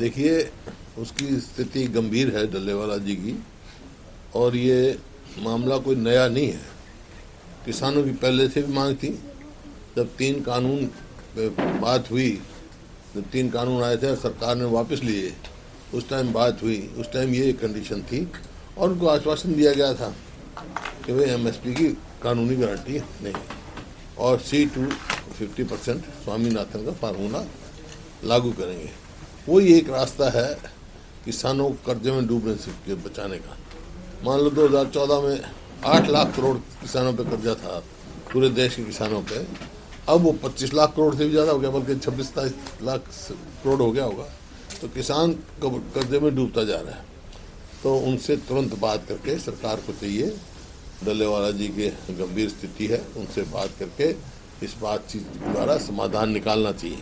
देखिए, उसकी स्थिति गंभीर है डल्लेवाला जी की, और ये मामला कोई नया नहीं है। किसानों की पहले से भी मांग थी। जब 3 कानून पे बात हुई, जब 3 कानून आए थे और सरकार ने वापस लिए, उस टाइम बात हुई, उस टाइम ये कंडीशन थी और उनको आश्वासन दिया गया था कि भाई एमएसपी की कानूनी गारंटी नहीं, और C2 50% स्वामीनाथन का फार्मूला लागू करेंगे। वही एक रास्ता है किसानों को कर्जे में डूबने से बचाने का। मान लो 2014 में 8 लाख करोड़ किसानों पे कर्जा था, पूरे देश के किसानों पे। अब वो 25 लाख करोड़ से भी ज़्यादा हो गया, बल्कि 26-27 लाख करोड़ हो गया होगा। तो किसान कर्जे में डूबता जा रहा है। तो उनसे तुरंत बात करके सरकार को चाहिए, डल्लेवाला जी की गंभीर स्थिति है, उनसे बात करके इस बातचीत द्वारा समाधान निकालना चाहिए।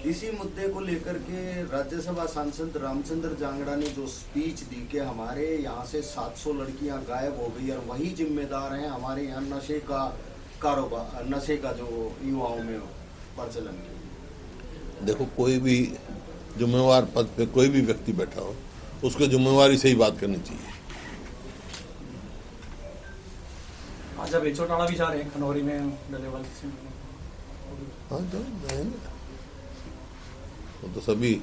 इसी मुद्दे को लेकर के राज्यसभा सांसद रामचंद्र जांगड़ा ने जो स्पीच दी कि हमारे यहाँ से 700 लड़कियां गायब हो गई और वही जिम्मेदार हैं हमारे यहाँ नशे का कारोबार, नशे का जो युवाओं में प्रचलन के। देखो, कोई भी जिम्मेवार पद पे कोई भी व्यक्ति बैठा हो, उसको जिम्मेवारी से ही बात करनी चाहिए। आज अब बेचोटाड़ा भी जा रहे हैं खनौरी में डल्लेवाल जी से। हाँ, तो हम तो सभी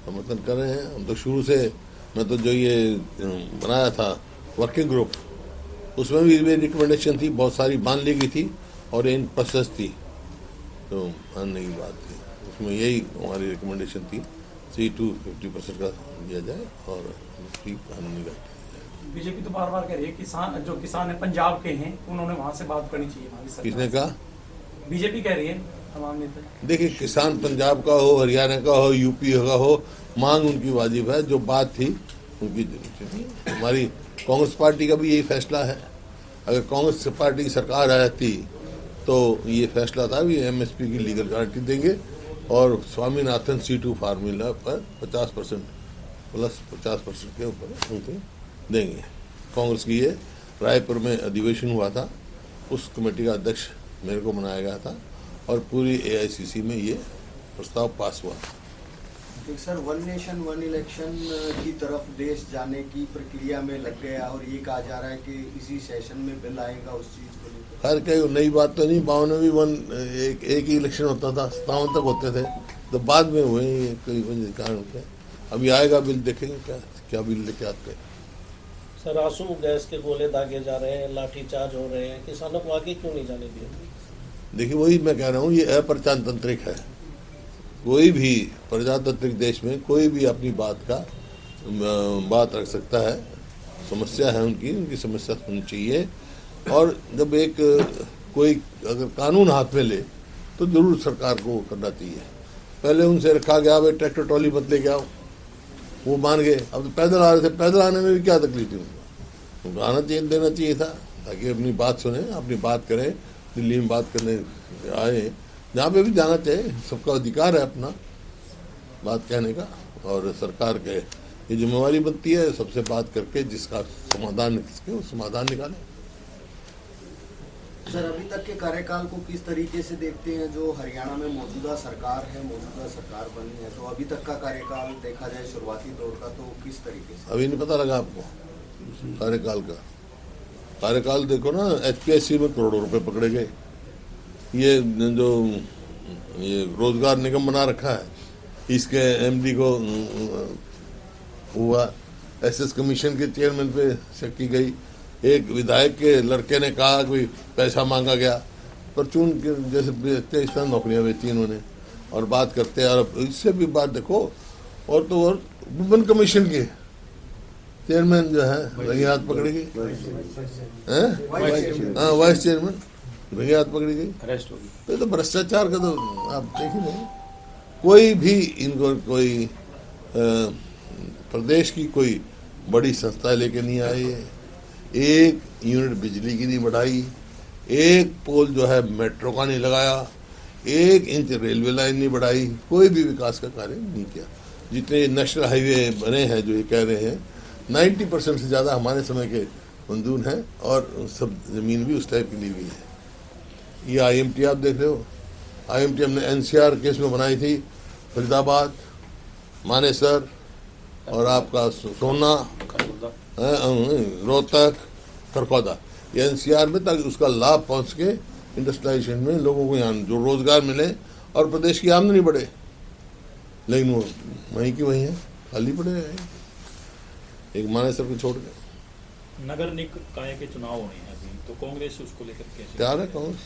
समर्थन कर रहे हैं। हम तो शुरू से, मैं तो जो ये बनाया था वर्किंग ग्रुप, उसमें भी मेरी रिकमेंडेशन थी, बहुत सारी मान ली गई थी और इन प्रोसेस थी, तो मानने की बात थी। उसमें यही हमारी रिकमेंडेशन थी, C2 50% का दिया जाए और उसकी कानूनी गारंटी। बीजेपी तो बार बार कह रही है किसान, जो किसान है पंजाब के हैं, उन्होंने वहां से बात करनी चाहिए हमारी सरकार। किसने कहा? बीजेपी कह रही है, तमाम नेता। देखिए, किसान पंजाब का हो, हरियाणा का हो, यूपी का हो, मांग उनकी वाजिब है। जो बात थी उनकी थी। हमारी कांग्रेस पार्टी का भी यही फैसला है। अगर कांग्रेस पार्टी की सरकार आती तो ये फैसला था भी एमएसपी की लीगल गारंटी देंगे और स्वामीनाथन C2 फार्मूला पर 50% प्लस 50% के ऊपर उनको देंगे। कांग्रेस की ये रायपुर में अधिवेशन हुआ था, उस कमेटी का अध्यक्ष मेरे को बनाया गया था और पूरी AICC में ये प्रस्ताव पास हुआ। सर, 1 नेशन 1 इलेक्शन की तरफ देश जाने की प्रक्रिया में लग गया और ये कहा जा रहा है कि इसी सेशन में बिल आएगा उस चीज को लेकर। खैर, कोई नई बात तो नहीं। 52 में भी एक ही इलेक्शन होता था, 57 तक होते थे, तो बाद में हुए कई कारण होते। अभी आएगा बिल, देखेंगे क्या बिल लेके आते हैं। सर, आंसू गैस के गोले दागे जा रहे हैं, लाठीचार्ज हो रहे हैं, किसानों को आगे क्यों नहीं जाने दिए? देखिए, वही मैं कह रहा हूँ, ये अप्रजातांत्रिक है। कोई भी प्रजातांत्रिक देश में कोई भी अपनी बात रख सकता है। समस्या है उनकी समस्या सुननी चाहिए। और जब एक कोई अगर कानून हाथ में ले तो जरूर सरकार को करना चाहिए। पहले उनसे रखा गया, भाई ट्रैक्टर ट्रॉली बदले लेके आओ, वो मान गए। अब तो पैदल आ रहे थे, पैदल आने में भी क्या तकलीफ थी उनको आना चाहिए, देना चाहिए था, ताकि अपनी बात सुने, अपनी बात करें। दिल्ली में बात करने आए, जहाँ पे भी जाना चाहिए, सबका अधिकार है अपना बात कहने का। और सरकार के ये जिम्मेवारी बनती है सबसे बात करके जिसका समाधान वो समाधान निकाले। सर, अभी तक के कार्यकाल को किस तरीके से देखते हैं? जो हरियाणा में मौजूदा सरकार है, मौजूदा सरकार बनी है, तो अभी तक का कार्यकाल देखा जाए शुरुआती दौर का, तो किस तरीके से? अभी नहीं पता लगा आपको कार्यकाल का? कार्यकाल देखो ना, HPSC में करोड़ों रुपए पकड़े गए। ये जो ये रोजगार निगम बना रखा है, इसके MD को हुआ, SS कमीशन के चेयरमैन पे शक की गई। एक विधायक के लड़के ने कहा कि पैसा मांगा गया, परचून के जैसे बेचते इस तरह नौकरियां बेची इन्होंने और बात करते हैं। और इससे भी बात देखो, और तो और वुमेन कमीशन के चेयरमैन जो है रंगे हाथ पकड़ी गई, हाँ वाइस चेयरमैन रंगे हाथ पकड़ी गई, अरेस्ट हो गई। तो भ्रष्टाचार का तो आप देख ही नहीं। कोई भी इनको कोई प्रदेश की कोई बड़ी संस्था लेके नहीं आई है। एक यूनिट बिजली की नहीं बढ़ाई, एक पोल जो है मेट्रो का नहीं लगाया, 1 इंच रेलवे लाइन नहीं बढ़ाई, कोई भी विकास का कार्य नहीं किया। जितने नेशनल हाईवे बने हैं जो ये कह रहे हैं, 90% से ज़्यादा हमारे समय के मंजूर हैं और सब ज़मीन भी उस टाइप की ली हुई है। ये IMT आप देख रहे हो, IMT हमने NCR केस में बनाई थी, फरीदाबाद मानेसर और आपका सोना, रोहतक, खरखौदा, ये एनसीआर में, ताकि उसका लाभ पहुंच के इंडस्ट्रियलाइजेशन में लोगों को यहाँ जो रोजगार मिले और प्रदेश की आमदनी बढ़े। लेकिन वो वहीं की वहीं है, खाली पड़े हैं एक मानेसर को छोड़ के। नगर निकाय के चुनाव होने हैं अभी, तो कांग्रेस उसको लेकर कैसे तैयार है कांग्रेस?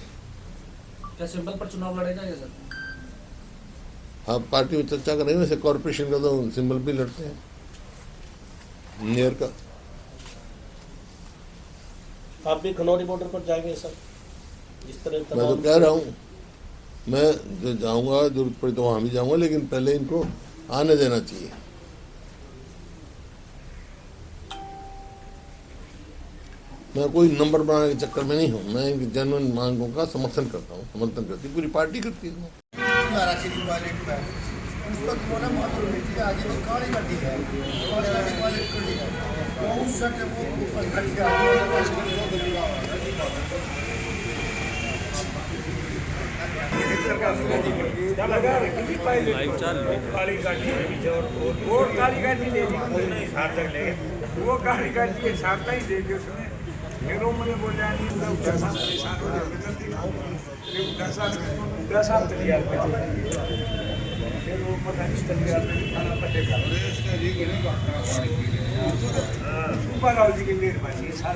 क्या सिंबल पर चुनाव लड़ेगा या सर? हाँ, पार्टी में चर्चा करेंगे। वैसे कॉर्पोरेशन का तो सिंबल भी लड़ते हैं, नियर का। आप भी खनौरी बॉर्डर पर जाएंगे सर? जिस तरह मैं तो कह रहा हूँ, मैं जो जाऊंगा, जरूरत पड़ी तो वहां भी जाऊंगा, लेकिन पहले इनको आने देना चाहिए। मैं कोई नंबर बनाने के चक्कर में नहीं हूँ, मैं इनकी जेन्युइन मांगों का समर्थन करता हूँ, समर्थन करती पूरी पार्टी करती है। वो गाड़ी काटी साफ ही दे दियो उसने। फिर वो मैंने बोला नहीं तो 10 साल परेशान हो जाते थे। 10 साल तैयार पे फिर वो पता नहीं तैयार पे खाना पड़ेगा। ऊपर आओ जी के मेहरबानी सारे